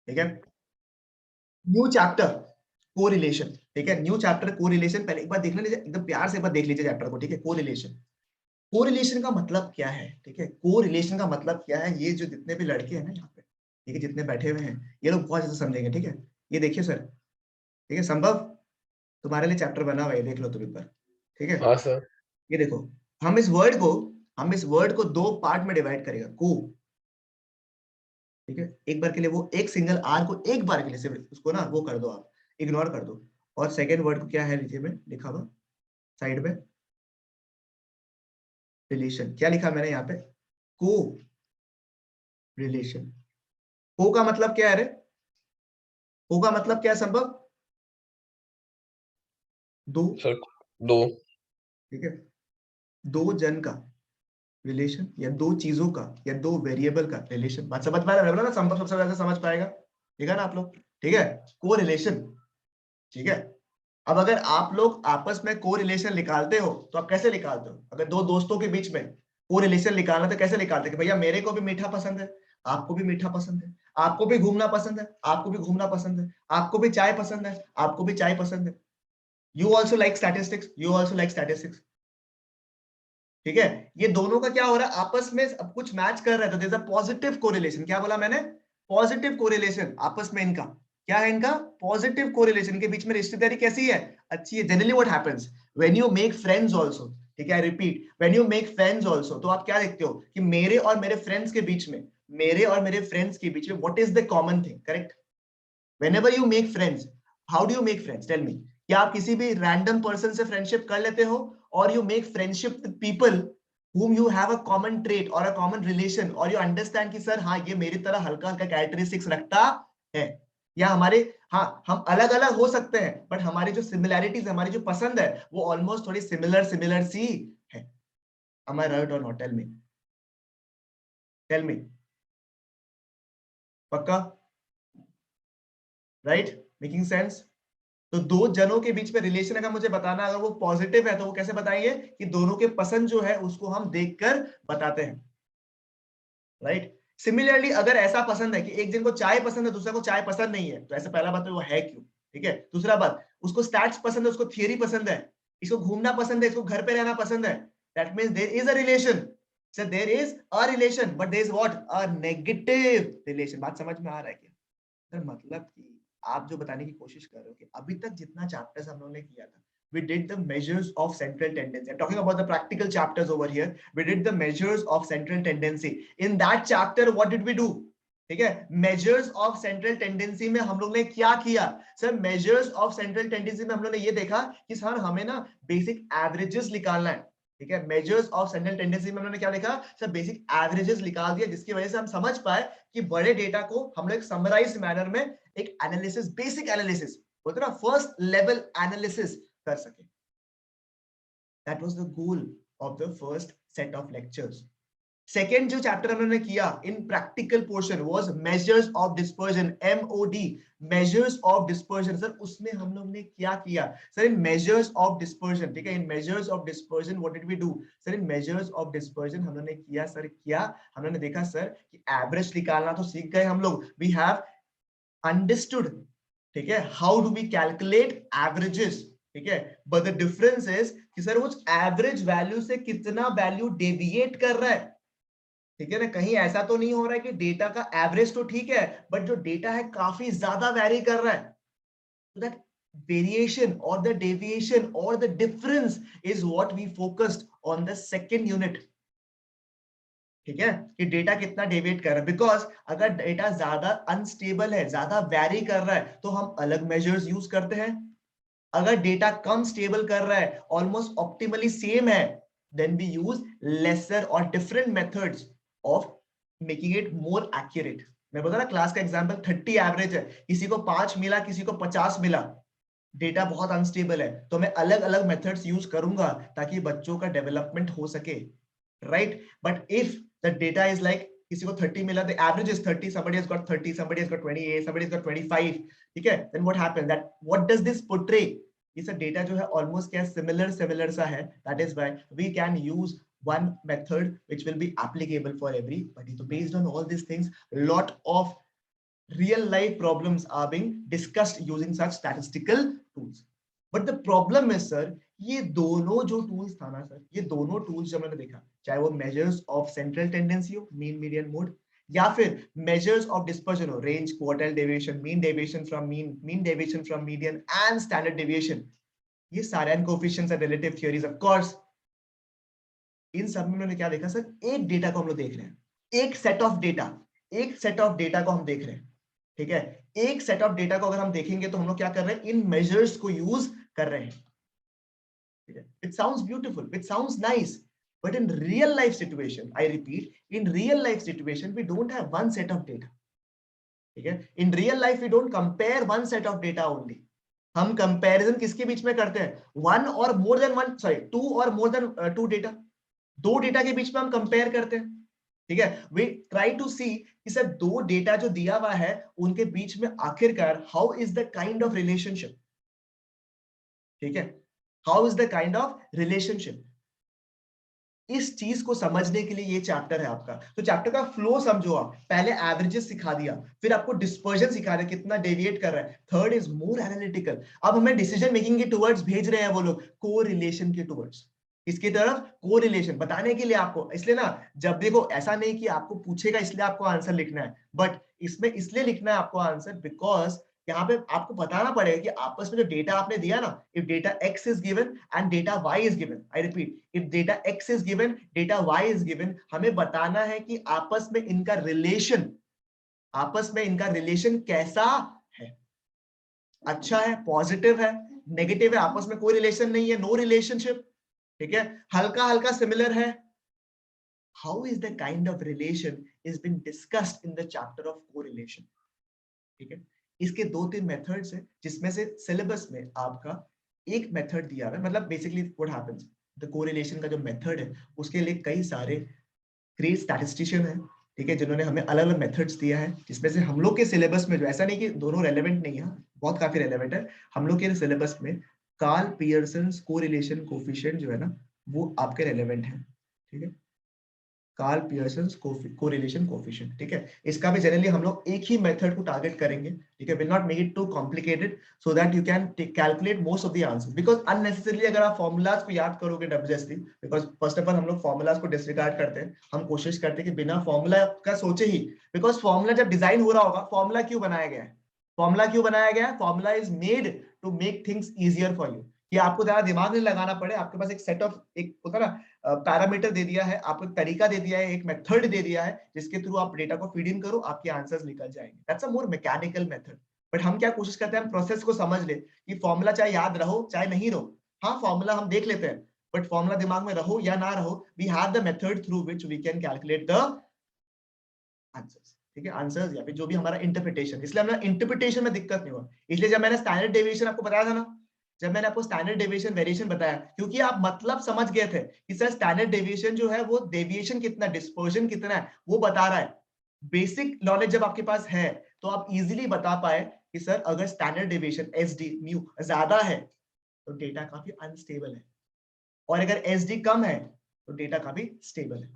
ठीक है। New chapter correlation, ठीक है, न्यू चैप्टर कोरिलेशन। पहले एक बार देख लीजिए, एकदम प्यार से एक बार देख लीजिए चैप्टर को, ठीक है। कोरिलेशन, कोरिलेशन का मतलब क्या है, ठीक है। कोरिलेशन का मतलब क्या है, ये जो जितने भी लड़के हैं ना यहाँ पे, ठीक है, जितने बैठे हुए हैं, ये लोग बहुत अच्छे समझेंगे, ठीक है। ये देखिए सर, ठीक है, संभव तुम्हारे लिए चैप्टर बना हुआ है, देख लो तुम एक बार, ठीक है। हाँ सर। ये देखो, हम इस वर्ड को हम इस वर्ड को दो पार्ट में डिवाइड करेगा, को, ठीक है। एक बार के लिए वो एक सिंगल आर को एक बार के लिए सिर्फ उसको ना वो कर दो, आप इग्नोर कर दो। और सेकेंड वर्ड को क्या है, नीचे में लिखा हुआ साइड में, रिलेशन। क्या लिखा मैंने यहाँ पे, को रिलेशन। को का मतलब क्या है रे, को का मतलब क्या है संभव, दो, सर दो। ठीक है, दो जन का रिलेशन, या दो चीजों का या दो वेरिएबल का रिलेशन। बात समझ पा रहे हैं ना, संभव सबसे ज्यादा समझ पाएगा, ठीक है ना आप लोग, ठीक है। को रिलेशन, ठीक है। अब अगर आप लोग आपस में को रिलेशन निकालते हो तो आप कैसे निकालते हो, अगर दो दोस्तों के बीच में को रिलेशन निकालना तो कैसे निकालते हैं कि भैया मेरे को भी मीठा पसंद है, आपको भी मीठा पसंद है, आपको भी घूमना पसंद है, आपको भी घूमना पसंद है, आपको भी चाय पसंद है, आपको भी चाय पसंद है, you also like statistics, you also like statistics, ठीक है। ये दोनों का क्या हो रहा है, आपस में अब कुछ मैच कर रहा है, तो there is a positive correlation. क्या बोला मैंने, पॉजिटिव कोरिलेशन आपस में इनका। क्या है इनका, पॉजिटिव कोरिलेशन। के बीच में रिश्तेदारी कैसी है, अच्छी है। Generally what happens when you make friends also, ठीक है, I repeat, when you make friends also, तो आप क्या देखते हो कि मेरे और मेरे फ्रेंड्स के बीच में, मेरे और मेरे फ्रेंड्स के बीच में what is the common thing, correct. whenever you make friends, how do you make friends, tell me। क्या आप किसी भी रैंडम पर्सन से फ्रेंडशिप कर लेते हो, और you make friendship with people whom you have a common trait or a common relation, और you understand कि सर हाँ ये मेरी तरह हल्का हल्का कैरेक्टरिस्टिक्स रखता है, या हमारे, हाँ हम अलग अलग हो सकते हैं बट हमारी जो सिमिलैरिटीज, हमारी जो पसंद है वो ऑलमोस्ट थोड़ी सिमिलर सिमिलर सी है। am I right or not, tell me, पक्का, राइट, मेकिंग सेंस। तो दो जनों के बीच में रिलेशन अगर मुझे बताना, अगर वो पॉजिटिव है तो वो कैसे बताएंगे कि दोनों के पसंद जो है उसको हम देखकर बताते हैं, राइट। सिमिलरली अगर ऐसा पसंद है कि एक जन को चाय पसंद है, दूसरा को चाय पसंद नहीं है, तो ऐसा पहला बात तो वो है क्यों, ठीक है। दूसरा बात, उसको स्टैट्स पसंद है, उसको थियरी पसंद है, इसको घूमना पसंद है, इसको घर पे रहना पसंद है, that means there is a relation. So there is a relation, but there is what, a negative relation. बात समझ में आ रहा है क्या, सर मतलब कि आप जो बताने की कोशिश कर रहे हो कि अभी तक जितना चैप्टर्स हम लोगों ने किया था, we did the measures of central tendency. I'm talking about the practical chapters over here. We did the measures of central tendency. In that chapter, what did we do? ठीक है, measures of central tendency में हम लोग ने क्या किया sir, measures of central tendency में हम लोग ने ये देखा कि सर हमें ना बेसिक एवरेजेस निकालना है, ठीक है। मेजर्स ऑफ सेंट्रल टेंडेंसी में हमने क्या लिखा सर, बेसिक एवरेजेस निकाल दिया, जिसकी वजह से हम समझ पाए कि बड़े डेटा को हम लोग समराइज मैनर में एक एनालिसिस, बेसिक एनालिसिस बोलते ना, फर्स्ट लेवल एनालिसिस कर सके। That was the goal of the first set of lectures. Second जो चैप्टर हमने किया in practical portion was measures of dispersion, MOD, measures of dispersion. Sir उसमें हम लोग ने क्या किया sir, in measures of dispersion, ठीक है, in measures of dispersion what did we do sir, in measures of dispersion हम लोग ने किया सर, क्या हम लोग ने देखा सर कि एवरेज निकालना तो सीख गए हम लोग, वी हैव अंडरस्टूड, ठीक है, how do we calculate averages, ठीक है। बट द डिफरेंस इज कि सर उस एवरेज वैल्यू से कितना वैल्यू डेविएट कर रहा है, ठीक है ना। कहीं ऐसा तो नहीं हो रहा है कि डेटा का एवरेज तो ठीक है बट जो डेटा है काफी ज्यादा वेरी कर रहा है, so that variation or the deviation or the difference is what we focused on the second unit, ठीक है, कि डेटा कितना डेविएट कर रहा है। बिकॉज अगर डेटा ज्यादा अनस्टेबल है, ज्यादा वेरी कर रहा है, तो हम अलग मेजर्स यूज करते हैं। अगर डेटा कम स्टेबल कर रहा है, ऑलमोस्ट ऑप्टिमली सेम है, देन वी यूज लेसर और different methods of making it more accurate. मैं बता रहा क्लास का एग्जांपल 30 एवरेज है, किसी को 5 मिला, किसी को 50 मिला, डेटा बहुत अनस्टेबल है, तो मैं अलग अलग मेथड्स यूज करूंगा ताकि बच्चों का डेवलपमेंट हो सके, right. But if the data is like किसी को 30 मिला, the average is 30, somebody has got 30, somebody has got 28, somebody has got 25, ठीक है, then what happens, that what does this portray, ये सब डेटा जो है ऑलमोस्ट क्या सिमिलर सिमिलर सा है, that is why we can use one method which will be applicable for everybody. So based on all these things, lot of real life problems are being discussed using such statistical tools. But the problem is sir, ये दोनों जो tools था ना sir, ये दोनों tools जो मैंने देखा, चाहे वो measures of central tendency हो, mean, median, mode, या फिर measures of dispersion हो, range, quartile deviation, mean deviation from mean, mean deviation from median and standard deviation, ये सारे and coefficients and relative theories of course, इन सब में मैंने क्या देखा सर, एक डेटा को हम लोग देख रहे हैं, एक सेट ऑफ डेटा, एक सेट ऑफ डेटा को हम देख रहे हैं, ठीक है, एक सेट ऑफ डेटा को अगर हम देखेंगे तो हम लोग क्या कर रहे हैं, इन मेजर्स को यूज कर रहे हैं, ठीक है. It sounds beautiful, it sounds nice, but in real life situation, I repeat, in real life situation we don't have one set of data, ठीक है. In real life we don't compare one set of data only, हम comparison किसके बीच में करते हैं, one और more than one, sorry two और मोर देन टू डेटा, दो डेटा के बीच में हम कंपेयर करते हैं, ठीक है. वी ट्राई टू सी कि सर दो डेटा जो दिया हुआ है उनके बीच में आखिरकार how is the kind of relationship, ठीक है, how is the kind of relationship. इस चीज को समझने के लिए ये चैप्टर है आपका. तो चैप्टर का फ्लो समझो आप, पहले एवरेजेस सिखा दिया, फिर आपको डिस्पर्जन सिखा रहे कितना डेविएट कर रहा है, थर्ड इज मोर एनालिटिकल, अब हमें डिसीजन मेकिंग के टुवर्ड्स भेज रहे हैं वो लोग, कोरिलेशन के टुवर्ड्स, इसकी तरफ कोरिलेशन बताने के लिए आपको. इसलिए ना जब देखो ऐसा नहीं कि आपको पूछेगा इसलिए आपको आंसर लिखना है, बट इसमें इसलिए लिखना है आपको आंसर बिकॉज यहाँ पे आपको बताना पड़ेगा कि आपस में जो डेटा आपने दिया ना, if data x is given and data y is given, I repeat, if data x is given, data y is given, हमें बताना है कि आपस में इनका रिलेशन, आपस में इनका रिलेशन कैसा है, अच्छा है, पॉजिटिव है, नेगेटिव है, आपस में कोई रिलेशन नहीं है, नो रिलेशनशिप, ठीक है, हल्का हल्का सिमिलर है. How is the kind of relation is been discussed in the chapter of correlation, ठीक है. इसके दो तीन मेथड्स हैं जिसमें से सिलेबस में आपका एक मेथड दिया है, मतलब basically what happens, the correlation का जो मेथड है उसके लिए कई सारे ग्रेट स्टैटिस्टिशियन है, ठीक है, जिन्होंने हमें अलग अलग मेथड्स दिया है, जिसमें से हम लोग के सिलेबस में जो, ऐसा नहीं कि दोनों रेलेवेंट नहीं है, बहुत काफी रेलेवेंट है, हम लोग के सिलेबस में कार्ल पियर्सन्स कोरिलेशन कोफिशिएंट जो है ना वो आपके रेलेवेंट है, ठीक है, कार्ल पियर्सन्स कोरिलेशन कोफिशिएंट, ठीक है. इसका भी जनरली हम लोग एक ही मेथड को टारगेट करेंगे, ठीक है, will not make it too complicated so that you can calculate most of the answers, because unnecessarily अगर आप फॉर्मूलाज को याद करोगे WSD, because first of all हम लोग फॉर्मूलाज को डिसरिगार्ड करते हैं, हम कोशिश करते हैं कि बिना फॉर्मूला का सोचे ही, बिकॉज फॉर्मूला जब डिजाइन हो रहा होगा, फॉर्मूला क्यों बनाया गया है, फॉर्मूला क्यों बनाया गया है, formula is made to make things easier for you, कि आपको ज्यादा दिमाग नहीं लगाना पड़े, आपके पास एक सेट ऑफ, एक होता है ना पैरामीटर दे दिया है, आपको एक तरीका दे दिया है, एक मेथड दे दिया है जिसके थ्रू आप डेटा को फीड इन करो, आपके आंसर्स निकल जाएंगे. That's a more mechanical method. But हम क्या कोशिश करते हैं, हम प्रोसेस को समझ ले कि फॉर्मूला चाहे याद रहो चाहे नहीं रहो, हाँ फॉर्मूला हम देख लेते हैं, बट फॉर्मूला दिमाग में रहो या ना रहो, we have the method through which we can calculate the answers, ठीक है, आंसर्स या फिर जो भी हमारा इंटरप्रिटेशन. इसलिए हमें इंटरप्रिटेशन में दिक्कत नहीं हुआ. इसलिए जब मैंने स्टैंडर्ड डेविएशन आपको बताया था ना, जब मैंने आपको स्टैंडर्ड डेविएशन वेरिएशन बताया, क्योंकि आप मतलब समझ गए थे कि सर स्टैंडर्ड डेविएशन जो है वो डेविएशन कितना, डिस्पर्जन कितना है वो बता रहा है. बेसिक नॉलेज जब आपके पास है तो आप इजीली बता पाए कि सर अगर स्टैंडर्ड डेविएशन एसडी म्यू ज्यादा है तो डेटा काफी अनस्टेबल है, और अगर एसडी कम है तो डेटा काफी स्टेबल है.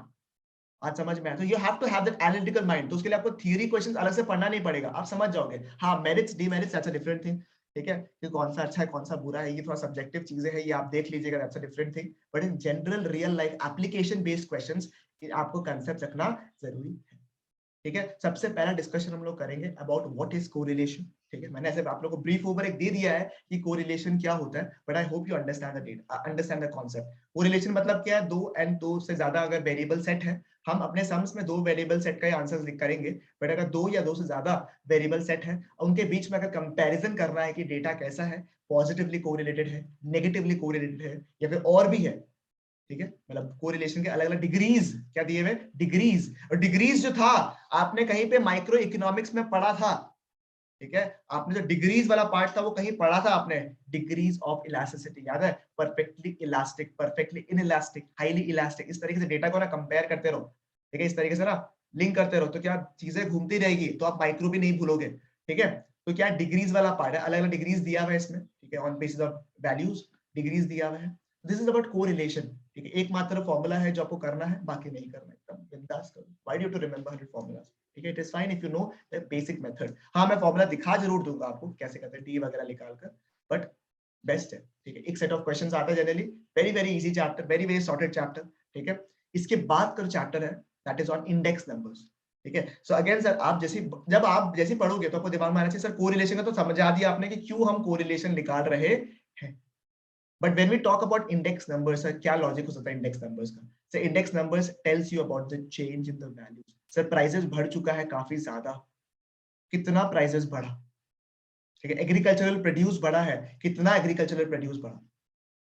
आज समझ में आया. तो you have to have that analytical mind. तो उसके लिए आपको थ्योरी क्वेश्चंस अलग से पढ़ना नहीं पड़ेगा, आप समझ जाओगे. हाँ merits demerits that's a different thing, ठीक है, कि कौन सा अच्छा है कौन सा बुरा है ये थोड़ा सब्जेक्टिव चीजें हैं, ये आप देख लीजिएगा, that's a different thing. But in general real life application based questions आपको कंसेप्ट रखना जरूरी है, ठीक है. सबसे पहला डिस्कशन हम लोग करेंगे अबाउट व्हाट इज कोरिलेशन, ठीक है. मैंने ऐसे आप लोगों को ब्रीफ ओवर एक दे दिया है कि कोरिलेशन क्या होता है, but I hope you understand the data, understand the concept. Correlation मतलब क्या है, दो एंड दो से ज्यादा अगर वेरिएबल सेट है, हम अपने सम्स में दो वेरिएबल सेट का ही आंसर लिख करेंगे, बट अगर दो या दो से ज्यादा वेरिएबल सेट है उनके बीच में अगर कंपैरिजन करना है कि डेटा कैसा है, पॉजिटिवली कोरिलेटेड है, नेगेटिवली कोरिलेटेड है या फिर और भी है, ठीक है, मतलब कोरिलेशन के अलग अलग डिग्रीज क्या दिए हुए, डिग्रीज. और डिग्रीज जो था आपने कहीं पे माइक्रो इकोनॉमिक्स में पढ़ा था, ठीक है, आपने जो डिग्रीज वाला पार्ट था वो कहीं पढ़ा था आपने, डिग्रीज ऑफ इलास्टिसिटी याद है, perfectly elastic, perfectly inelastic, highly elastic. इस तरीके से डेटा को ना कंपेयर करते रहो, ठीक है, इस तरीके से ना लिंक करते रहो तो क्या चीजें घूमती रहेगी, तो आप माइक्रो भी नहीं भूलोगे, ठीक है. तो क्या डिग्रीज वाला पार्ट है, अलग अलग डिग्रीज दिया हुआ है इसमें, ठीक है, on basis of values degrees दिया हुआ है. दिस इज अबाउट कोरिलेशन, ठीक है. एकमात्र फॉर्मूला है जो आपको करना है, बाकी नहीं करना, एकदम बिंदास करो. Why do you to remember 100 formulas, ठीक है, it is fine if you know the basic method. हाँ, मैं फॉर्मूला दिखा जरूर दूंगा आपको कैसे करते हैं टी वगैरह निकाल कर, बट बेस्ट है। ठीक है, एक सेट ऑफ क्वेश्चंस आता है generally, very very easy chapter, very very sorted chapter. ठीक है, इसके बाद का चैप्टर है that is on index numbers. ठीक है, सो अगेन सर, आप जब आप जैसे पढ़ोगे तो आपको दिमाग में आना चाहिए सर कोरिलेशन का तो समझा दिया आपने कि क्यों हम कोरिलेशन निकाल रहे हैं, but when we talk about index numbers, sir क्या लॉजिक हो सकता है इंडेक्स नंबर्स का? Sir index numbers tells you about the change in the values. Sir prices बढ़ चुका है काफी ज्यादा, कितना प्राइसेस बढ़ा? ठीक है, एग्रीकल्चरल प्रोड्यूस बढ़ा है, कितना एग्रीकल्चरल प्रोड्यूस बढ़ा?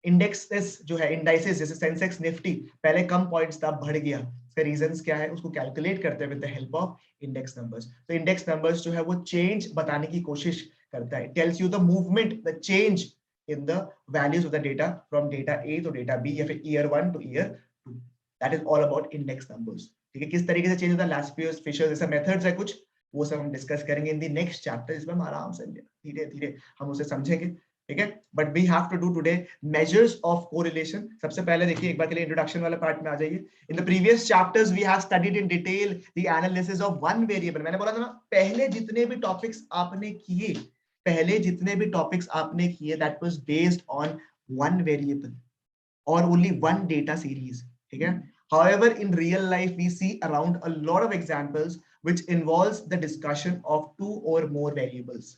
इंडेक्सेस जो है, इंडाइसेस जैसे सेंसेक्स निफ्टी पहले कम पॉइंट्स था, बढ़ गया, इसका रीजंस क्या है? उसको कैलकुलेट करते हैं with the help of index numbers. तो इंडेक्स नंबर्स जो है वो चेंज बताने की कोशिश करता है, tells you the movement, the change in the values of the data from data A to data B या फिर year 1 to year 2। That is all about index numbers. ठीक है, किस तरीके से चेंज होता है, लास्पियर्स, फिशर जैसे मेथड्स है कुछ, वो सब हम डिस्कस करेंगे इन द नेक्स्ट चैप्टर। इसमें हम आराम से धीरे धीरे हम उसे समझेंगे। ठीक है, but we have to do today measures of correlation. सबसे पहले देखिए, एक बार के लिए इंट्रोडक्शन वाला पार्ट में आ जाइए। In the previous chapters we have studied in detail the analysis of one variable. मैंने बोला था ना, पहले जितने भी टॉपिक्स आपने किए, that was based on one variable और only one data series. ठीक है, however in real life we see around a lot of examples which involves the discussion of two or more variables.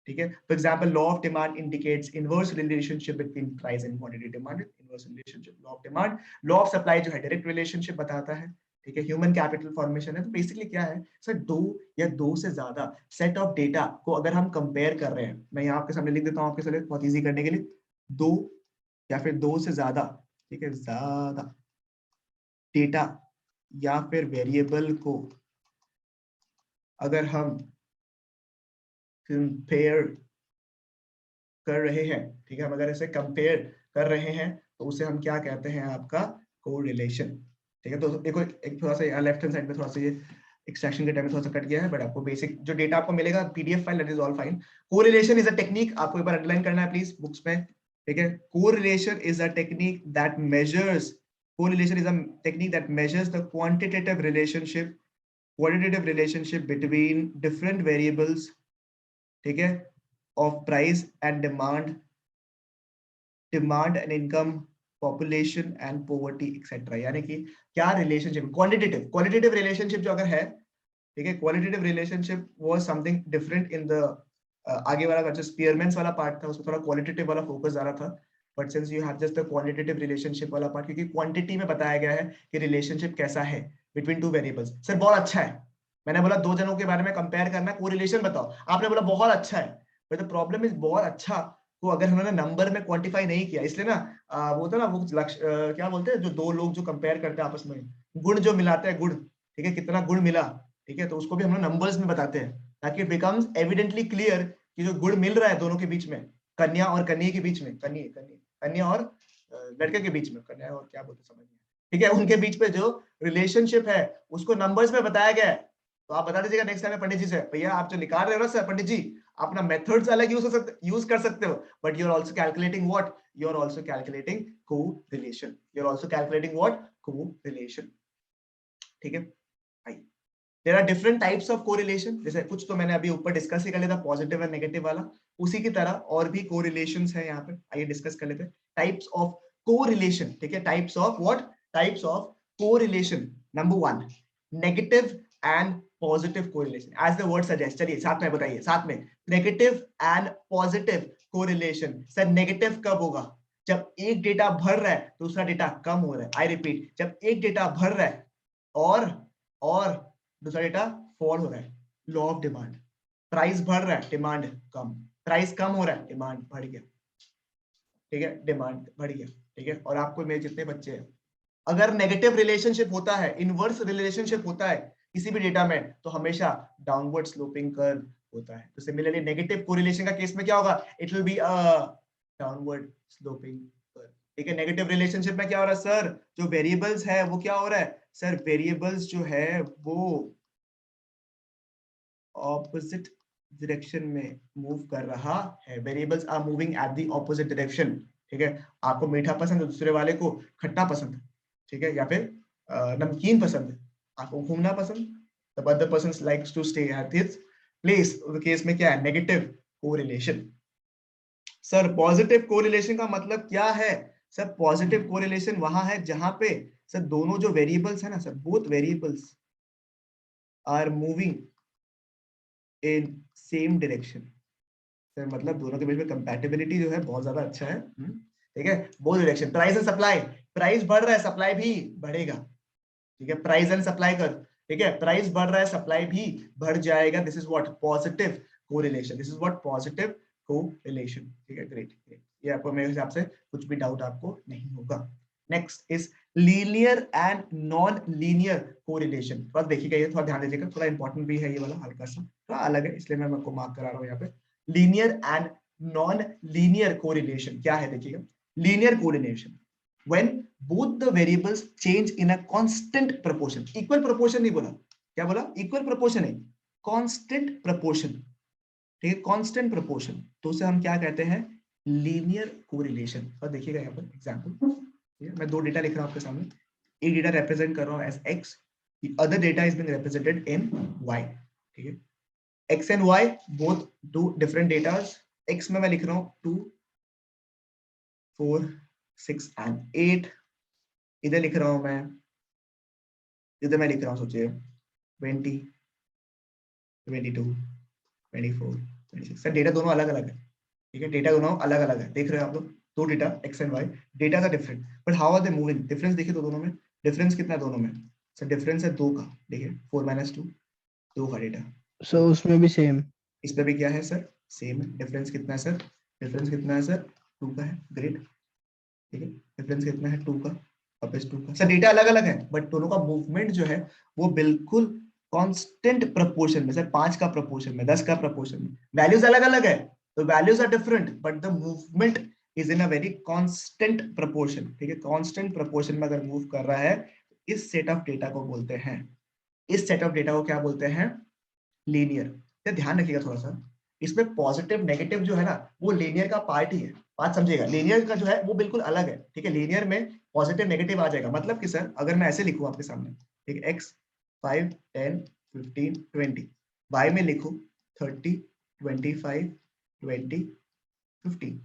ठीक है, for example law of demand indicates inverse relationship between price and quantity demanded, inverse relationship, law of demand, law of supply जो है direct relationship बताता है। ठीक है, human capital formation है। तो बेसिकली क्या है सर, दो या दो से ज्यादा सेट ऑफ डेटा को अगर हम कंपेयर कर रहे हैं, मैं यहाँ आपके सामने लिख देता हूँ आपके लिए बहुत इजी करने के लिए, दो या फिर दो से ज्यादा, ठीक है, ज्यादा डेटा या फिर वेरिएबल को अगर हम कंपेयर कर रहे हैं, ठीक है, हम अगर इसे कंपेयर कर रहे हैं तो उसे हम क्या कहते हैं, आपका कोरिलेशन। ठीक है, तो देखो एक थोड़ा सा लेफ्ट हैंड साइड में थोड़ा सा ये एक्सट्रैक्शन के टाइम में थोड़ा सा कट गया है, बट आपको बेसिक जो डेटा आपको मिलेगा PDF file, that is all fine. Correlation is a technique, आपको एक बार अंडरलाइन करना है प्लीज बुक्स में। ठीक है, correlation is a technique that measures, correlation is a technique that measures the quantitative relationship between different variables, ठीक है, of price and demand and income, population and poverty etc. यानी कि क्या रिलेशनशिप, क्वालिटेटिव रिलेशनशिप जो अगर है, ठीक है, qualitative relationship was something different in the आगे वाला जो स्पीयरमैन्स वाला पार्ट था उसमें थोड़ा क्वालिटेटिव वाला फोकस ज्यादा था, but since you have just the qualitative relationship वाला पार्ट, क्योंकि क्वांटिटी में बताया गया है कि रिलेशनशिप कैसा है बिटवीन टू वेरिएबल्स। सर बहुत अच्छा है, मैंने बोला दो जनों के बारे में कंपेयर करना, कोरिलेशन बताओ, आपने बोला बहुत अच्छा है, बट द प्रॉब्लम इज बहुत अच्छा को अगर उन्होंने नंबर में क्वांटिफाई नहीं किया, इसलिए ना वो था ना वो क्या बोलते हैं जो दो लोग जो कंपेयर करते हैं आपस में, गुण जो मिलाते हैं, गुण, ठीक है, कितना गुण मिला, ठीक है, तो उसको भी हम लोग नंबर्स में बताते हैं ताकि इट बिकम्स एविडेंटली क्लियर कि जो गुण मिल रहा है दोनों के बीच में, कन्या और कन्या के बीच में, कन्या और लड़के के बीच में, कन्या और क्या बोलते समझ नहीं, ठीक है, उनके बीच में जो रिलेशनशिप है उसको नंबर्स में बताया गया है। तो आप बता दीजिएगा नेक्स्ट टाइम पंडित जी से, भैया आप जो निकाल रहे हो ना सर, पंडित जी अपना मेथड्स अलग यूज कर सकते हो, but you are also calculating what, you are also calculating correlation, you are also calculating what, correlation. ठीक है, there are different types of correlation, जैसे कुछ तो मैंने अभी ऊपर डिस्कस ही कर लिया था, पॉजिटिव और नेगेटिव वाला, उसी की तरह और भी कोरिलेशंस है यहाँ पे, आइए डिस्कस कर लेते हैं टाइप्स ऑफ कोरिलेशन। ठीक है, types of what, types of correlation. Number 1, negative and positive correlation, as the word suggest. चलिए साथ में बताइए, साथ में, negative and positive correlation. Sir negative कब होगा? जब एक डेटा भर रहा है दूसरा डेटा कम हो रहा है। आई रिपीट, जब एक डेटा भर रहा है और दूसरा डेटा फॉल हो रहा है। लॉ ऑफ डिमांड, प्राइस बढ़ रहा है, डिमांड कम, प्राइस कम हो रहा है, डिमांड बढ़ गया। ठीक है, डिमांड बढ़ गया। ठीक है, और आपको मेरे जितने बच्चे हैं, अगर नेगेटिव रिलेशनशिप होता है, इनवर्स रिलेशनशिप होता है किसी भी डेटा में, तो हमेशा डाउनवर्ड स्लोपिंग कर्व होता है। तो सिमिलरली नेगेटिव कोरिलेशन का केस में क्या होगा? It will be a downward sloping curve. ठीक है, नेगेटिव रिलेशनशिप में क्या हो रहा है सर? जो वेरिएबल्स है वो क्या हो रहा है सर? वेरिएबल्स जो है वो ऑपोजिट डायरेक्शन में मूव कर रहा है। Variables are moving at the opposite direction. ठीक है, आपको मीठा पसंद है, दूसरे वाले को खट्टा पसंद है, ठीक है, या फिर नमकीन पसंद है, आपको घूमना पसंद, the other person likes to stay at his place. उस केस में क्या है, negative correlation. Sir positive correlation का मतलब क्या है? सर पॉजिटिव कोरिलेशन वहां है जहां पे सर दोनों जो वेरिएबल्स है ना sir, both variables are moving in same direction. Sir मतलब दोनों के बीच में कंपैटिबिलिटी जो है बहुत ज्यादा अच्छा है। ठीक है, both direction, price and supply, price बढ़ रहा है सप्लाई भी बढ़ेगा। ठीक है, प्राइस एंड सप्लाई कर, ठीक है, प्राइस बढ़ रहा है सप्लाई भी बढ़ जाएगा। This is what positive correlation, this is what positive correlation. ठीक है, ग्रेट ग्रेट, ये आपको मेरे हिसाब से कुछ भी डाउट आपको नहीं होगा। Next is linear and non linear correlation. थोड़ा देखिएगा, ये थोड़ा ध्यान दीजिएगा, थोड़ा इंपॉर्टेंट भी है ये वाला, हल्का सा थोड़ा अलग है, इसलिए मैं आपको मार्क करा रहा हूँ यहाँ पे। Linear and non linear correlation क्या है देखिएगा। Linear correlation when both the variables change in a constant proportion, equal proportion नहीं बोला, क्या बोला, equal proportion है, constant proportion। ठीक है, constant proportion, तो उसे हम क्या कहते हैं, लीनियर कोरिलेशन। और देखिएगा यहाँ पर एग्जांपल, मैं दो डेटा लिख रहा हूँ आपके सामने, एक डेटा रिप्रेजेंट कर रहा हूँ as x, the other data is being represented in y। ठीक है, x and y both do different datas। x में मैं लिख रहा हूँ 2 4 6 and 8, इधर लिख रहा हूं मैं, इधर मैं लिख रहा हूं सोचिए 20 22 24 26। सर डेटा दोनों अलग अलग है। ठीक है, डेटा दोनों अलग अलग है, देख रहे हो आप लोग, दो data X and Y, data का different, but how are they moving, difference देखिए तो दोनों में, डिफरेंस कितना है दोनों में? सर डिफरेंस है 2 का, देखिए 4 - 2 2 का डेटा। सो उसमें भी सेम, इस पे भी क्या है सर, सेम है। डिफरेंस कितना है सर, डिफरेंस कितना है सर, 2 का है, ग्रेट। ठीक है, डिफरेंस कितना है, 2 का, वापस 2 का। सर डेटा अलग अलग है बट दोनों का मूवमेंट जो है वो बिल्कुल कांस्टेंट प्रोपोर्शन में, सर 5 का प्रोपोर्शन में, 10 का प्रोपोर्शन में। वैल्यूज अलग अलग है तो values are different but the movement is in a very constant proportion. ठीक है, कांस्टेंट प्रोपोर्शन में अगर मूव कर रहा है तो इस सेट ऑफ डेटा को बोलते हैं, इस सेट ऑफ डेटा को क्या बोलते हैं, लीनियर। तो ध्यान रखिएगा थोड़ा सा, इसमें पॉजिटिव नेगेटिव जो है ना वो लीनियर का पार्ट ही है, बात समझिएगा। लीनियर का जो है वो बिल्कुल अलग है। ठीक है, लीनियर में पॉजिटिव नेगेटिव आ जाएगा, मतलब कि सर अगर मैं ऐसे लिखूं आपके सामने, ठीक है, x 5 10 15 20, y में लिखूं 30 25 20 15।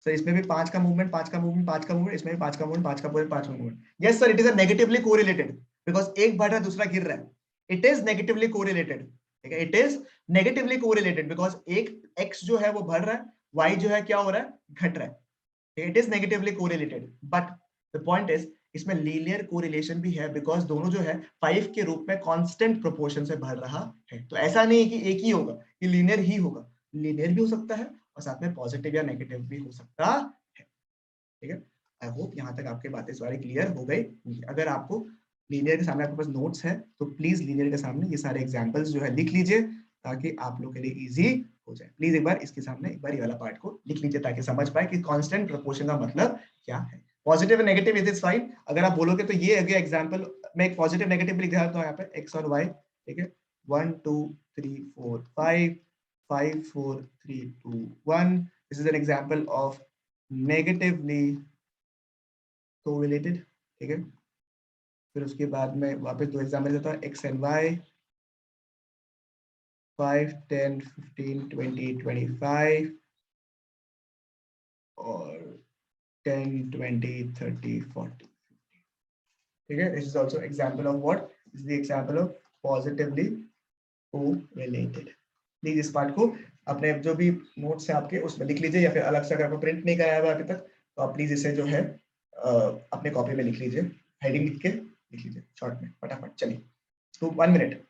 सर इसमें भी 5 का मूवमेंट, 5 का मूवमेंट, 5 का मूवमेंट, इसमें भी 5 का मूवमेंट, 5 का मूवमेंट, 5 का movement. Yes sir, it is a negatively correlated, because एक बढ़ रहा है दूसरा गिर रहा है, इट इज नेगेटिवली कोरिलेटेड। ठीक है, it is negatively correlated because एक x जो है वो बढ़ रहा है, y जो है क्या हो रहा है, घट रहा है। It is negatively correlated, but the point is इसमें लीनियर कोरिलेशन भी है बिकॉज दोनों जो है 5 के रूप में कांस्टेंट प्रोपोर्शन से बढ़ रहा है। तो ऐसा नहीं है कि एक ही होगा, कि लीनियर ही होगा, लीनियर भी हो सकता है और साथ में पॉजिटिव या नेगेटिव भी हो सकता है। ठीक है, आई होप यहाँ तक आपके बातें सारी क्लियर हो गई। अगर आपको लीनियर के सामने आपके पास नोट्स है तो प्लीज लीनियर के सामने ये सारे एग्जांपल्स जो है लिख लीजिए ताकि आप लोग के लिए इजी हो जाए। प्लीज एक बार इसके सामने एक बार ये वाला पार्ट को लिख लीजिए ताकि समझ पाए कि कांस्टेंट प्रोपोर्शन का मतलब क्या है। Positive and negative is fine, अगर आप बोलोगे तो ये अगला एग्जांपल मैं एक पॉजिटिव नेगेटिव लिख देता हूं यहाँ पे x और y। ठीक है, 1 2 3 4 5 5 4 3 2 1, this is an example of negatively correlated. ठीक है, फिर उसके बाद में वापस दो एग्जांपल देता हूँ, x एंड y 5 10 15 20 25 और 10 20 30 40। ठीक है, this is also example of what, this is the example of positively correlated. Please इस पार्ट को अपने जो भी नोट्स है आपके उसमें लिख लीजिए या फिर अलग से अगर आपको प्रिंट नहीं कराया हुआ अभी तक तो आप प्लीज इसे जो है अपने कॉपी में लिख लीजिए, हेडिंग लिख के लिख लीजिए शॉर्ट में फटाफट। चलिए, तो 1 मिनट।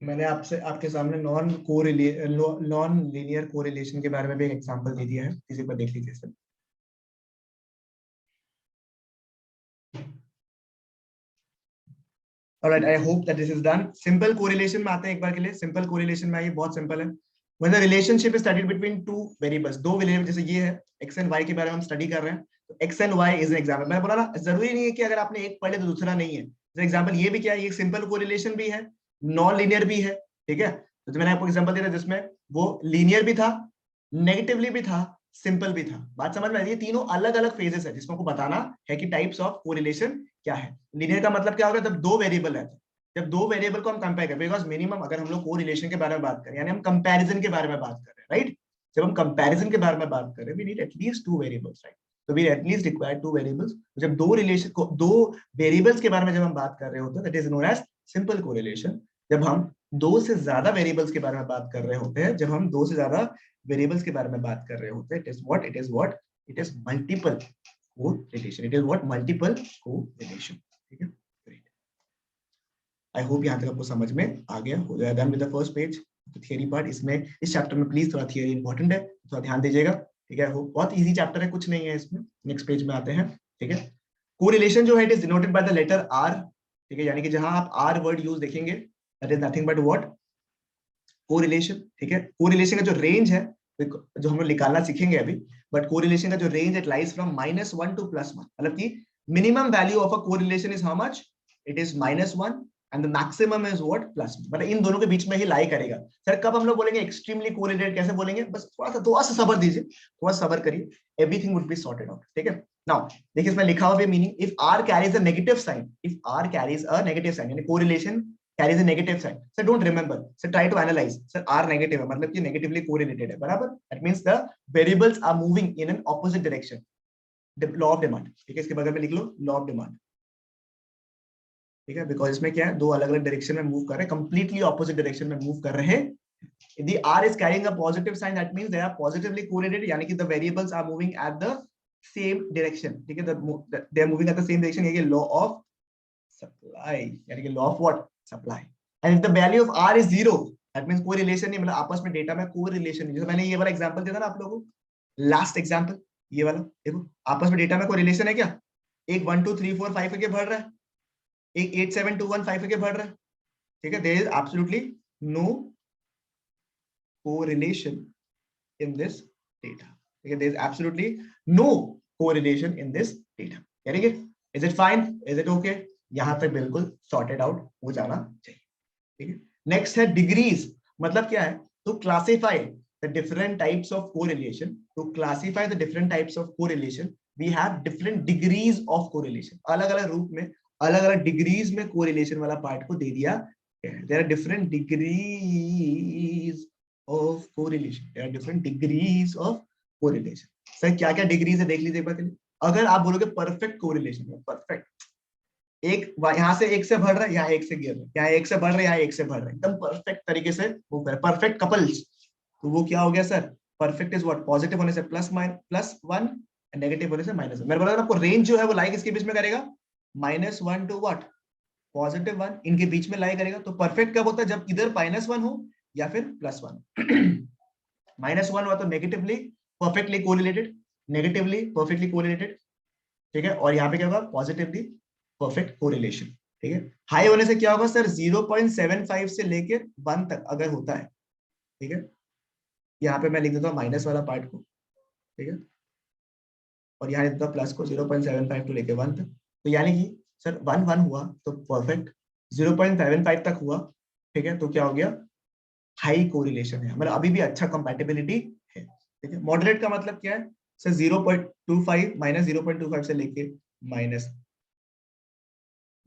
मैंने आपसे आपके सामने नॉन लीनियर कोरिलेशन के बारे में भी एक एग्जांपल दे दिया है, इसी पर देख लीजिए sir. Alright, I hope that this is done. Simple correlation में आते हैं एक बार के लिए। सिंपल कोरिलेशन में ये बहुत सिंपल है। When the relationship is studied between two variables, दो वेरिएबल, जैसे ये है एक्स एंड वाई के बारे में हम स्टडी कर रहे हैं, तो X and Y is an example. मैं बोला ना, जरूरी नहीं है कि अगर आपने एक पढ़ लिया तो दूसरा नहीं है। जैसे एग्जांपल ये भी क्या है, ये सिंपल कोरिलेशन भी है, नॉन लीनियर भी है, ठीक है। तो मैंने आपको एग्जांपल दिया था जिसमें वो लीनियर भी था, नेगेटिवली भी था, सिंपल भी था। बात समझ में आ रही है? तीनों अलग अलग फेजेस है जिसमें आपको बताना है कि टाइप्स ऑफ कोरिलेशन क्या है। लीनियर का मतलब क्या होगा, जब दो वेरिएबल है, जब दो वेरिएबल को हम कंपेयर करें, बिकॉज मिनिमम अगर हम लोग कोरिलेशन के बारे में बात करें, यानी हम कंपैरिजन के बारे में बात कर रहे हैं, राइट। जब हम कंपैरिजन के बारे में बात कर रहे हैं, we need at least two variables, right. तो we at least require two variables. जब दो रिलेशन को, दो वेरिएबल्स के बारे में जब हम बात कर रहे होते हैं, that is known as simple correlation. जब हम दो से ज्यादा वेरिएबल्स के बारे में बात कर रहे होते हैं, जब हम दो से ज्यादा वेरिएबल्स के बारे में बात कर रहे होते हैं, it is what it is multiple correlation. It is what multiple correlation, ठीक है। आई होप यहाँ तक आपको समझ में आ गया। हो जाए done with the first page, theory part. इसमें इस चैप्टर में प्लीज थोड़ा थियरी इंपॉर्टेंट है, थोड़ा ध्यान दीजिएगा, ठीक है। बहुत इजी चैप्टर है, कुछ नहीं है इसमें। नेक्स्ट पेज में आते हैं, ठीक है। कोरिलेशन जो है, it is denoted by the letter R, ठीक है। यानी कि जहां आप आर वर्ड यूज देखेंगे, that is nothing but what correlation, ठीक है। कोरिलेशन का जो रेंज है, जो हम लोग निकालना सीखेंगे अभी, बट कोरिलेशन का जो रेंज है, इट लाइज फ्रॉम -1 to +1। मतलब कि minimum value of a correlation is how much, it is -1 and the maximum is what +1। मतलब इन दोनों के बीच में ही लाई करेगा। सर कब हम लोग बोलेंगे एक्सट्रीमली कोरिलेटेड, कैसे बोलेंगे? बस थोड़ा सा सब्र दीजिए, थोड़ा सब्र करिए, everything would be sorted out, ठीक है। नाउ देखिए इसमें लिखा हुआ है meaning, if R carries a negative sign, if R carries a negative sign, यानी correlation carries a negative sign. So don't remember. So try to analyze. Sir R negative है, मतलब कि negatively correlated है, बराबर? That means the variables are moving in an opposite direction. The law of demand. ठीक है, इसके बगल में लिख लो law of demand. ठीक है, बिकॉज इसमें क्या है, दो अलग अलग डायरेक्शन में मूव कर रहे हैं, कंप्लीटली ऑपोजिट डायरेक्शन में मूव कर रहे हैं। यदि R is carrying a positive sign, that means they are positively correlated, यानी कि the variables are moving at the same direction. ठीक है, they are moving at the same direction. ये law of supply, यानी कि law of what? Supply. And if the value of R is 0, that means कोई relation नहीं, मतलब आपस में डेटा में कोई रिलेशन नहीं। जैसे मैंने ये वाला एग्जांपल दिया था ना आप लोगों को, लास्ट एग्जांपल ये वाला, देखो आपस में डेटा में कोई रिलेशन है क्या? एक 1 2 3 4 5 करके बढ़ रहा है, एक 8 7 2 1 5 करके बढ़ रहा है, ठीक है। There is absolutely no correlation in this data, ठीक है। There is absolutely no correlation in this data, यानी कि is it fine, is it okay? यहां तक बिल्कुल सॉर्टेड आउट हो जाना चाहिए, ठीक है। नेक्स्ट है डिग्रीज, मतलब क्या है, to classify the different types of correlation, to classify the different types of correlation we have different degrees of correlation. अलग अलग रूप में, अलग अलग डिग्रीज में कोरिलेशन वाला पार्ट को दे दिया। There are different degrees of correlation, there are different degrees of correlation. Sir क्या क्या डिग्रीज है देख लीजिए एक बार के लिए। अगर आप बोलोगे परफेक्ट कोरिलेशन, परफेक्ट, एक यहाँ से एक से बढ़ रहा है, यहाँ एक से गिर रहा है, यहाँ एक से बढ़ रहा है, यहाँ एक से बढ़ रहा है, एकदम परफेक्ट तरीके से वो कर परफेक्ट कपल्स। तो वो क्या हो गया sir? Perfect is what? Positive होने से +1, नेगेटिव होने से -1। मैंने बोला आपको रेंज जो है वो लाई किसके बीच में करेगा? -1 to what? +1, इनके बीच में लाई करेगा। तो परफेक्ट कब होता है? जब इधर -1 हो या फिर +1। -1 हुआ तो negatively perfectly correlated, negatively perfectly correlated, ठीक है। और यहाँ पे क्या होगा? पॉजिटिवली परफेक्ट कोरिलेशन, ठीक है। हाई होने से क्या होगा सर? 0.75 से लेके 1 तक अगर होता है, ठीक है। यहाँ पे मैं लिख देता हूँ माइनस वाला पार्ट को, ठीक है, और यहाँ लिख देता हूँ प्लस को, 0.75 to लेके 1 तक। तो यानी कि सर 1 हुआ तो परफेक्ट, 0.75 तक हुआ, ठीक है, तो क्या हो गया? हाई कोरिलेशन है, मतलब अभी भी अच्छा कंपैटिबिलिटी है, ठीक है। मॉडरेट का मतलब क्या है सर? 0.25 -0.25 से लेके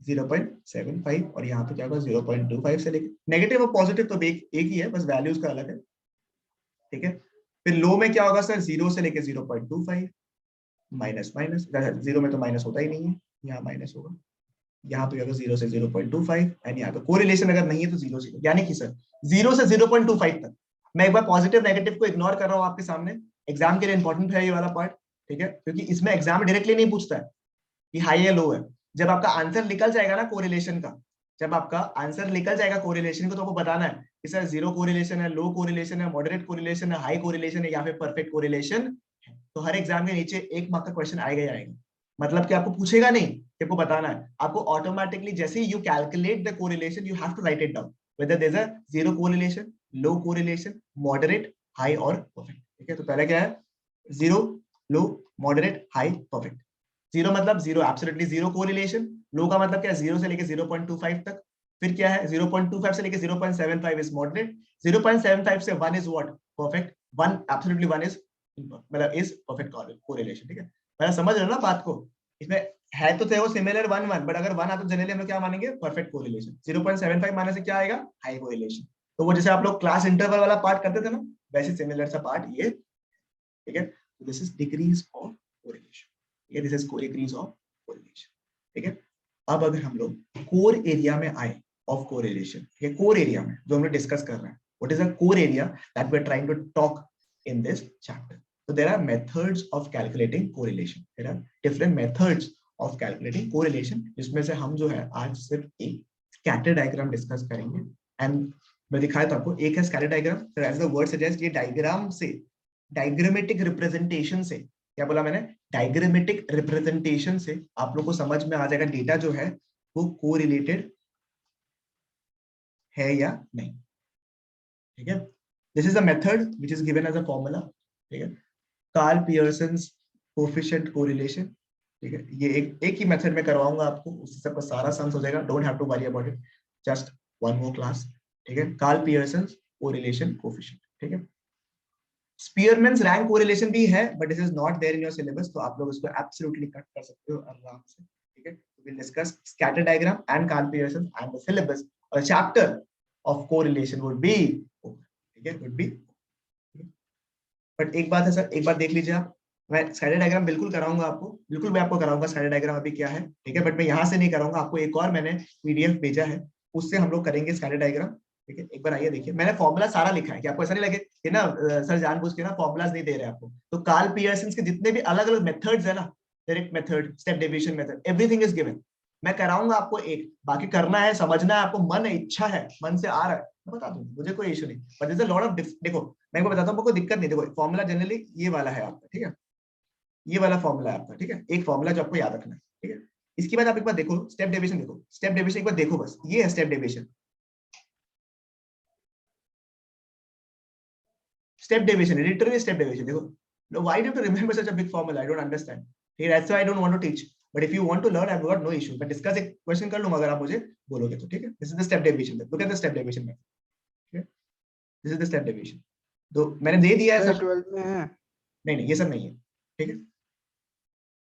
-0.75, और यहाँ पे क्या होगा? 0.25 से लेके नेगेटिव और पॉजिटिव तो एक ही है, बस वैल्यूज का अलग है, ठीक है। फिर लो में क्या होगा सर? 0 से लेके 0.25, माइनस माइनस, जीरो में तो माइनस होता ही नहीं है, यहाँ माइनस होगा। यहाँ पे होगा 0 से 0.25, एंड यहाँ पे कोरिलेशन अगर नहीं है तो 0 0, यानी कि सर 0 से 0.25 तक। मैं एक बार पॉजिटिव नेगेटिव को इग्नोर कर रहा हूँ आपके सामने, एग्जाम के लिए इंपॉर्टेंट है ये वाला पार्ट, ठीक है, क्योंकि इसमें एग्जाम डायरेक्टली नहीं पूछता है कि हाई या लो है। जब आपका आंसर निकल जाएगा ना कोरिलेशन का, जब आपका आंसर निकल जाएगा कोरिलेशन को, तो आपको बताना है कि सर जीरो कोरिलेशन है, लो कोरिलेशन है, मॉडरेट कोरिलेशन है, हाई कोरिलेशन है, या फिर परफेक्ट कोरिलेशन है। तो हर एग्जाम के नीचे 1 मार्क का क्वेश्चन आएगा ही आएगा। मतलब कि आपको पूछेगा नहीं कि आपको बताना है, आपको ऑटोमेटिकली जैसे ही you calculate the correlation you have to write it down, whether there is a zero correlation, low correlation, moderate, high और परफेक्ट। ठीक है, तो पहले क्या है, zero, low, moderate, high, perfect. Zero मतलब zero, absolutely zero correlation. Low का मतलब क्या है, 0 से लेके 0.25 तक। फिर क्या है, 0.25 से लेके 0.75 इज मॉडरेट, 0.75 से 1 is what, perfect, 1 absolutely 1 is मतलब इज परफेक्ट कोरिलेशन। ठीक है, मैं समझ रहे हो ना बात को, इसमें है तो थे वो सिमिलर 1 1, बट अगर 1 आता तो जनरली हम लोग क्या मानेंगे, परफेक्ट कोरिलेशन। 0.75 माने से क्या आएगा, हाई कोरिलेशन। तो वो जैसे आप लोग क्लास इंटरवल वाला पार्ट करते थे ना, वैसे सिमिलर सा पार्ट ये। ठीक है, this is degrees of correlation. ठीक है, this is degrees of correlation. ठीक है, अब अगर हम लोग कोर एरिया में आए ऑफ कोरिलेशन, ठीक है, कोर एरिया में जो हम लोग डिस्कस कर रहे हैं, what is a core area that we are trying to talk in this chapter. So there are methods of calculating correlation. There are different methods of calculating correlation. जिसमें से हम जो है आज सिर्फ एक scatter diagram डिस्कस करेंगे। And मैं दिखाया था आपको, एक है scatter diagram, so as the word suggests, ये डायग्राम से, डायग्रामेटिक रिप्रेजेंटेशन से, क्या बोला मैंने, डायग्रामेटिक रिप्रेजेंटेशन से आप लोग को समझ में आ जाएगा डेटा जो है वो कोरिलेटेड है या नहीं। ठीक है, this is a method which is given as a formula. ठीक है, कार्ल पियर्सन्स कोएफिशिएंट कोरिलेशन। ठीक है, ये एक ही मेथड में करवाऊंगा आपको, उससे सबका सारा सम्स हो जाएगा, don't have to worry about it, just one more class. ठीक है, कार्ल पियर्सन्स कोरिलेशन कोएफिशिएंट। ठीक है, स्पीयरमैन्स रैंक कोरिलेशन भी है, but this is not there in your syllabus, तो आप लोग इसको एब्सोल्युटली कट कर सकते हो आराम से। ठीक है, we will discuss scatter diagram and Karl Pearson and the syllabus और chapter of correlation would be, ठीक है, वुड बी। बट एक बात है सर, एक बात देख लीजिए आप, मैं स्कैटर डायग्राम बिल्कुल कराऊंगा आपको, बिल्कुल मैं आपको कराऊंगा स्कैटर डायग्राम अभी क्या है। ठीक है, बट मैं यहाँ से नहीं कराऊंगा आपको, एक और मैंने पीडीएफ भेजा है, उससे हम लोग करेंगे स्कैटर डायग्राम। ठीक है, एक बार आइए देखिए, मैंने फॉर्मूला सारा लिखा है कि आपको ऐसा नहीं लगे कि ना सर जानबूझ के ना फॉर्मूलाज नहीं दे रहे आपको। तो कार्ल पियर्सन के जितने भी अलग अलग मेथड्स है ना, direct method, step deviation method, everything is given. मैं कराऊंगा आपको एक, बाकी करना है, समझना है आपको, मन है, इच्छा है, मन से आ रहा है, मैं बता दूंगा, मुझे कोई इशू नहीं। But this is a lot of, देखो मैं बताता हूँ, आपको दिक्कत नहीं। देखो फॉर्मूला जनरली ये वाला है आपका, ठीक है, ये वाला फॉर्मूला है आपका। ठीक है, एक फॉर्मूला जो आपको याद रखना है। ठीक है, इसके बाद आप एक बार देखो स्टेप डेविएशन, देखो स्टेप डेविएशन एक बार देखो, बस ये है step deviation. Step deviation, literally step deviation. देखो, no, why do you have to remember such a big formula? I don't understand. Okay, that's why I don't want to teach. But if you want to learn, I've got no issue. But discuss एक question कर लूँगा अगर आप मुझे बोलोगे तो, ठीक है? This is the step deviation. Look at the step deviation method. Okay? This is the step deviation. तो मैंने दे दिया है सब। 12 में है? नहीं, ये सब नहीं है। ठीक है?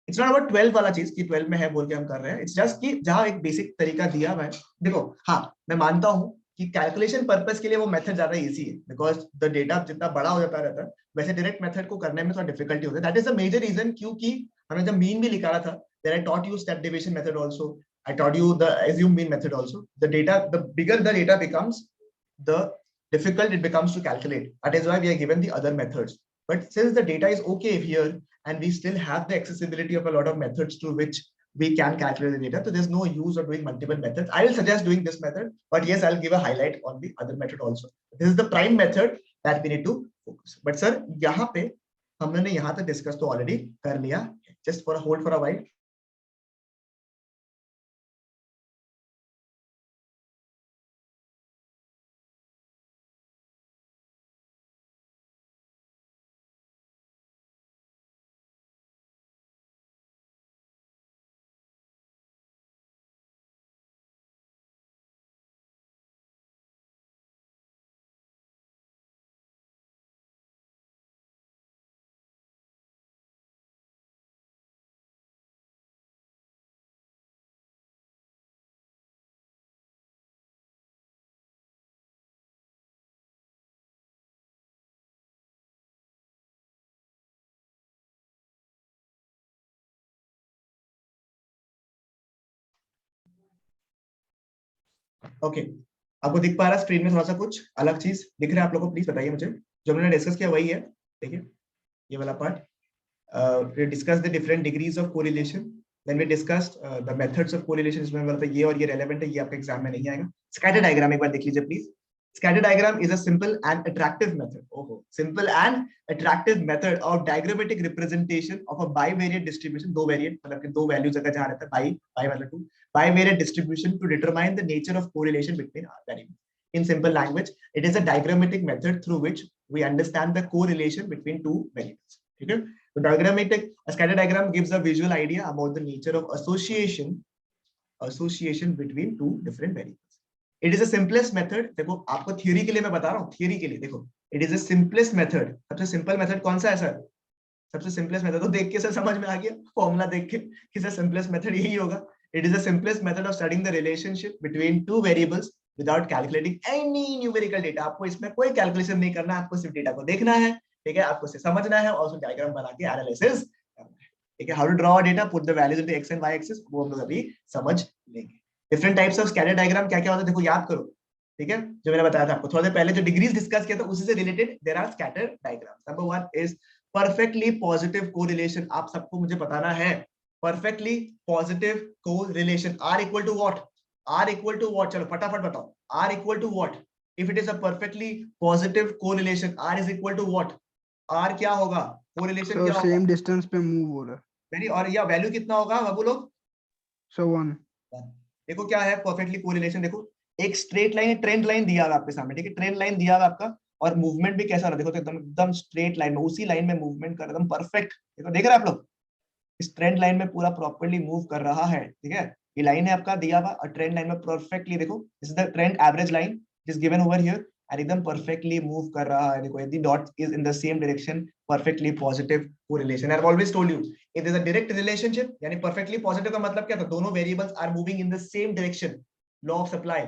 It's not about 12 वाला चीज कि 12 में है बोल के हम कर रहे हैं। It's just कि जहाँ एक बेसिक तरीका दिया हुआ है। देखो, हाँ, मैं मानता हूँ कि कैलकुलेशन पर्पस के लिए वो मेथड ज्यादा इजी है, बिकॉज द डेटा जितना बड़ा हो जाता रहता है, वैसे डायरेक्ट मेथड को करने में थोड़ा डिफिकल्टी होता है। That is the major reason, क्योंकि हमने जब मीन भी निकाला था, there I taught you step deviation method also, I taught you the assume mean method also. The data, the bigger the data becomes, the difficult it becomes to calculate. That is why we are given the other methods. But since the data is okay here and we still have the accessibility of a lot of methods through which we can calculate the data, so there's no use of doing multiple methods. I will suggest doing this method, but yes, I'll give a highlight on the other method also. This is the prime method that we need to focus. But sir, यहाँ पे हमने यहाँ तक discuss तो already कर लिया, just for a hold for a while. Okay, आपको दिख पा रहा है स्क्रीन में थोड़ा सा कुछ अलग चीज दिख रहा है आप लोगों को? प्लीज बताइए मुझे। जो हमने डिस्कस किया वही है, ठीक है, ये वाला part. Discuss the different degrees of correlation. Then we discussed the methods of correlation, इसमें मतलब ये और ये relevant है, ये आपके एग्जाम में नहीं आएगा. Scatter diagram एक बार देख लीजिए please. Scatter diagram is a simple and attractive method. Oh, simple and attractive method of diagrammatic representation of a bivariate distribution. दो variate मतलब कि दो values अगर जहाँ रहता है bi मतलब two bivariate distribution to determine the nature of correlation between variables. In simple language, it is a diagrammatic method through which we understand the correlation between two variables. ठीक है? So diagrammatic, a scatter diagram gives a visual idea about the nature of association between two different variables. It is a simplest method. देखो आपको theory के लिए मैं बता रहा हूँ, थ्योरी के लिए देखो, it is a simplest method. सबसे सिंपल मेथड कौन सा है सर? सबसे सिंपलेस्ट मेथड तो देख के सर समझ में आ गया, फॉर्मूला देख के कि सर सिंपलेस्ट मेथड यही होगा. It is the simplest method of studying the relationship between two variables without calculating any numerical data. आपको इसमें कोई कैलकुलेशन नहीं करना, आपको सिर्फ डेटा को देखना है, ठीक है, आपको इसे समझना है और उसको डायग्राम बना के एनालिसिस करना है. ठीक है, how to draw data, put the values into X and Y axis, वो हम लोग अभी समझ लेंगे. Different types of scatter diagram क्या क्या होता है देखो, याद करो. ठीक है, जो मैंने बताया था आपको थोड़ा देर पहले, जो डिग्रीज डिस्कस किया था उसी से related there are scatter diagrams. Number 1 is perfectly positive correlation. आप सबको मुझे बताना है perfectly positive correlation. R equal to what? R equal to what? चलो फटाफट बताओ. R equal to what? If it is a perfectly positive correlation, r is equal to what? R क्या होगा? कोरिलेशन क्या होगा? सेम डिस्टेंस पे move हो रहा है. वेरी, और या वैल्यू कितना होगा बाबू लोग? सो 1. देखो क्या है परफेक्टली कोरिलेशन. देखो एक स्ट्रेट लाइन, ट्रेंड लाइन दिया हुआ आपके सामने, ठीक है, ट्रेंड लाइन दिया हुआ आपका, और मूवमेंट भी कैसा हो रहा है देखो, तो एकदम एकदम स्ट्रेट लाइन में, उसी लाइन में मूवमेंट कर, एकदम परफेक्ट. देखो देख रहे हैं आप लोग, इस ट्रेंड लाइन में पूरा प्रॉपर्ली मूव कर रहा है. ठीक है, ये लाइन है आपका दिया हुआ, और ट्रेंड लाइन में परफेक्टली देखो, this is the trend average line is given over here, और एकदम परफेक्टली मूव कर रहा है. देखो यदि dot is in the same direction, perfectly positive correlation. I have always told you, it is a direct relationship, यानी perfectly positive का मतलब क्या था? दोनों variables are moving in the same direction. Law of supply,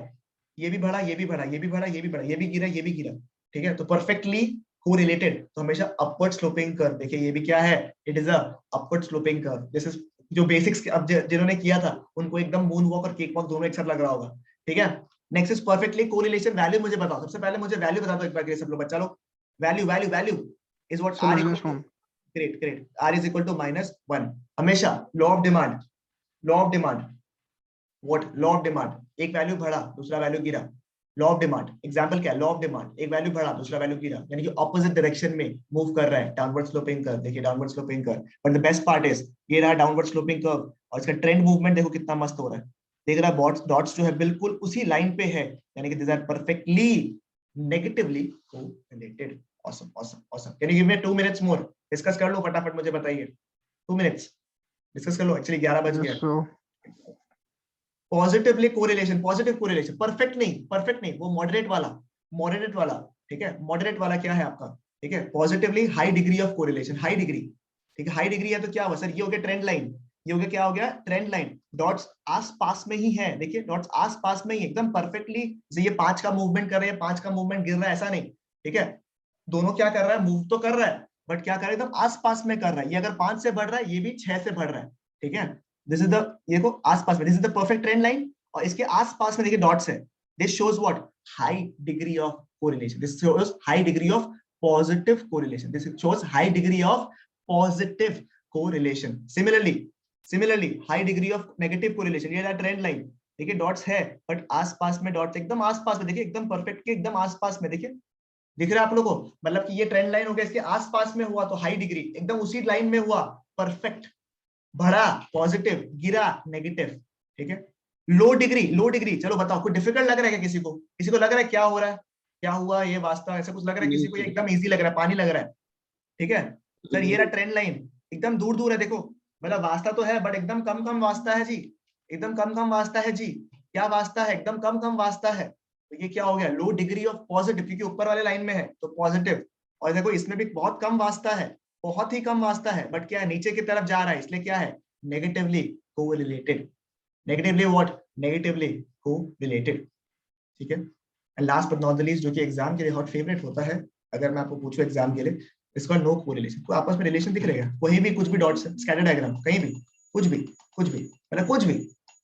ये भी बढ़ा, ये भी बढ़ा, ये भी बढ़ा, ये भी बढ़ा, ये भी गिरा, ये भी गिरा. ठीक है, तो परफेक्टली कोरिलेटेड, तो हमेशा अपवर्ड स्लोपिंग कर्व. देखिए ये भी क्या है? It is a upward sloping curve. This is जो बेसिक्स अब जिन्होंने किया था उनको एकदम मून वॉक और केक वॉक दोनों एक साथ लग रहा होगा. ठीक है, next is perfectly correlation. Value मुझे बताओ, सबसे पहले मुझे वैल्यू बता दो एक बार के लिए सब लोग, बच्चा लोग. Value value value is what? R equal to, great great, r is equal to -1. हमेशा law of demand, law of demand, what? Law of demand. एक वैल्यू बढ़ा, दूसरा वैल्यू गिरा. लॉ ऑफ डिमांड एग्जांपल क्या है? लॉ ऑफ डिमांड, एक value बढ़ा, दूसरा वैल्यू गिरा, यानी कि ऑपोजिट डायरेक्शन में मूव कर रहा है. Downward sloping curve. देखिए downward sloping curve, but the best part is ये रहा डाउनवर्ड स्लोपिंग कर्व, और इसका ट्रेंड मूवमेंट देखो कितना मस्त हो रहा है. देख रहा है डॉट्स जो है बिल्कुल उसी लाइन पे है, यानी कि this are perfectly negatively correlated. Awesome awesome awesome. Can you give me 2 minutes more? Discuss कर लो फटाफट, मुझे बताइए. 2 मिनट्स डिस्कस कर लो. एक्चुअली 11 बज गया. Positively correlation, positive correlation, perfect नहीं, वो मॉडरेट वाला. ठीक है, मॉडरेट वाला क्या है आपका? ठीक है, positively high degree of correlation, high degree. ठीक है, हाई डिग्री है तो क्या हुआ सर? ये हो गया ट्रेंड लाइन, ये हो गया, क्या हो गया? Trend line. डॉट्स आस पास में ही है, देखिए डॉट्स आस पास में ही एकदम परफेक्टली. ये 5 का मूवमेंट कर रहे हैं, 5 का मूवमेंट गिर रहा है, ऐसा नहीं. ठीक है, दोनों क्या कर रहा है? मूव तो कर रहा है, बट क्या कर रहा है? एकदम आस पास में कर रहा है. ये अगर 5 से बढ़ रहा है, ये भी 6 से बढ़ रहा है. ठीक है, दिस इज द, ये को आसपास में, this is the perfect trend line, और इसके आसपास में देखिए डॉट्स है. This shows what? High degree of correlation. This shows high degree of positive correlation. This shows high degree of positive correlation. Similarly high degree of negative correlation. ये रहा trend line, देखिए dots है, but आसपास में dots एकदम आसपास में, देखिए एकदम परफेक्ट के एकदम आसपास में. देखिए दिख रहा है आप लोगों को? मतलब कि ये ट्रेंड लाइन हो गया, इसके आसपास में हुआ तो हाई डिग्री, एकदम उसी लाइन में हुआ परफेक्ट. बढ़ा पॉजिटिव, गिरा नेगेटिव. ठीक है, लो डिग्री. चलो बताओ, कोई डिफिकल्ट लग रहा है क्या? किसी को लग रहा है क्या हो रहा है, क्या हुआ ये वास्ता, ऐसा कुछ लग रहा है किसी को? ये एकदम इजी लग रहा है, पानी लग रहा है. ठीक है सर, ये रहा ट्रेंड लाइन, एकदम दूर है. देखो मतलब वास्ता तो है, बट एकदम कम वास्ता है जी, एकदम कम वास्ता है जी. क्या वास्ता है? एकदम कम वास्ता है. तो ये क्या हो गया? लो डिग्री ऑफ पॉजिटिव, क्योंकि ऊपर वाले लाइन में है तो पॉजिटिव. और देखो इसमें भी बहुत कम वास्ता है, बहुत ही कम वास्ता है, बट क्या है? नीचे की तरफ जा रहा है, इसलिए क्या है? Negatively correlated. Negatively what? Negatively correlated. ठीक है, and last but not the least, जो कि एग्जाम के लिए हॉट फेवरेट होता है, अगर मैं आपको पूछूं एग्जाम के लिए, इसका नो कोरिलेशन. कोई आपस में रिलेशन दिख रहेगा? कोई भी कुछ भी डॉट्स है, स्कैटर डायग्राम कहीं भी, कुछ भी मतलब कुछ भी.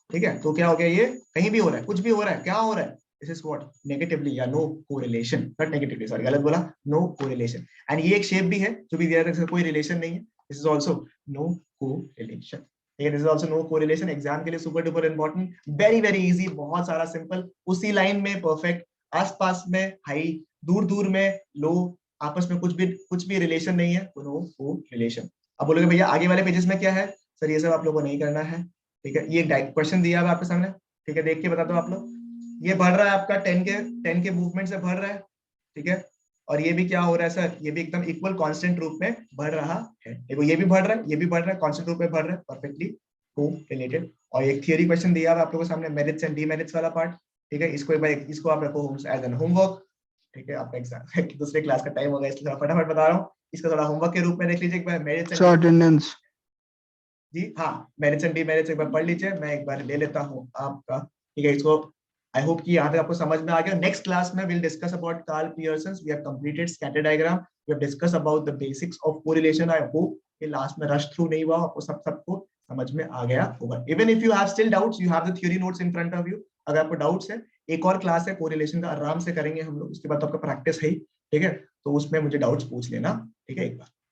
ठीक है, तो क्या हो गया? ये कहीं भी हो रहा है, कुछ भी हो रहा है, क्या हो रहा है? This is what? नेगेटिवली या no correlation. Not negatively, sorry गलत बोला, नो कोरिलेशन. एंड ये एक शेप भी है जो भी दिया है, कोई रिलेशन नहीं है. This is also no correlation. ठीक है, this is also no correlation, exam के लिए super duper important, very very easy, बहुत सारा सिंपल, उसी लाइन में परफेक्ट, आसपास में हाई, दूर दूर में लो, आपस में कुछ भी रिलेशन नहीं है, नो कोरिलेशन। अब बोलोगे भैया आगे वाले पेजेस में क्या है, सर ये सब आप लोगों को नहीं करना है, ठीक है, ये क्वेश्चन दिया हुआ है आपके सामने, ठीक है, देख के बता दो आप लोग, ये बढ़ रहा है आपका 10 के मूवमेंट से बढ़ रहा है, ठीक है, और ये भी क्या हो रहा है सर, ये भी एकदम इक्वल कांस्टेंट रूप में बढ़ रहा है, देखो ये भी बढ़ रहा है, ये भी बढ़ रहा है, कांस्टेंट रूप में बढ़ रहा है, परफेक्टली को रिलेटेड। और एक थियरी क्वेश्चन दिया हुआ आप लोगों के सामने, मेरिट्स एंड डीमेरिट्स वाला पार्ट, ठीक है, इसको एक बार इसको आप रखो एज एन होमवर्क, ठीक है, आपका एग्जाम दूसरे क्लास का टाइम हो गया इसलिए फटाफट बता रहा हूँ, इसका थोड़ा होमवर्क के रूप में देख लीजिए एक बार, मेरिट्स So एंड attendance. जी हाँ, मेरिट्स एंड डीमेरिट्स एक बार पढ़ लीजिए, मैं एक बार ले लेता हूँ आपका, ठीक है, इसको आई होप कि यहाँ तक आपको समझ में आ गया। नेक्स्ट क्लास में will discuss about Karl Pearson, we have completed scatter diagram, we have discussed about the basics of correlation. I hope कि लास्ट में रश थ्रू नहीं हुआ, आपको सबको समझ में आ गया होगा। Even if you have still doubts, you have the theory notes in front of you, अगर आपको डाउट्स है, एक और क्लास है कोरिलेशन का, आराम से करेंगे हम लोग, उसके बाद तो आपका प्रैक्टिस है ही, ठीक है, तो उसमें मुझे डाउट्स पूछ लेना, ठीक है, एक बार।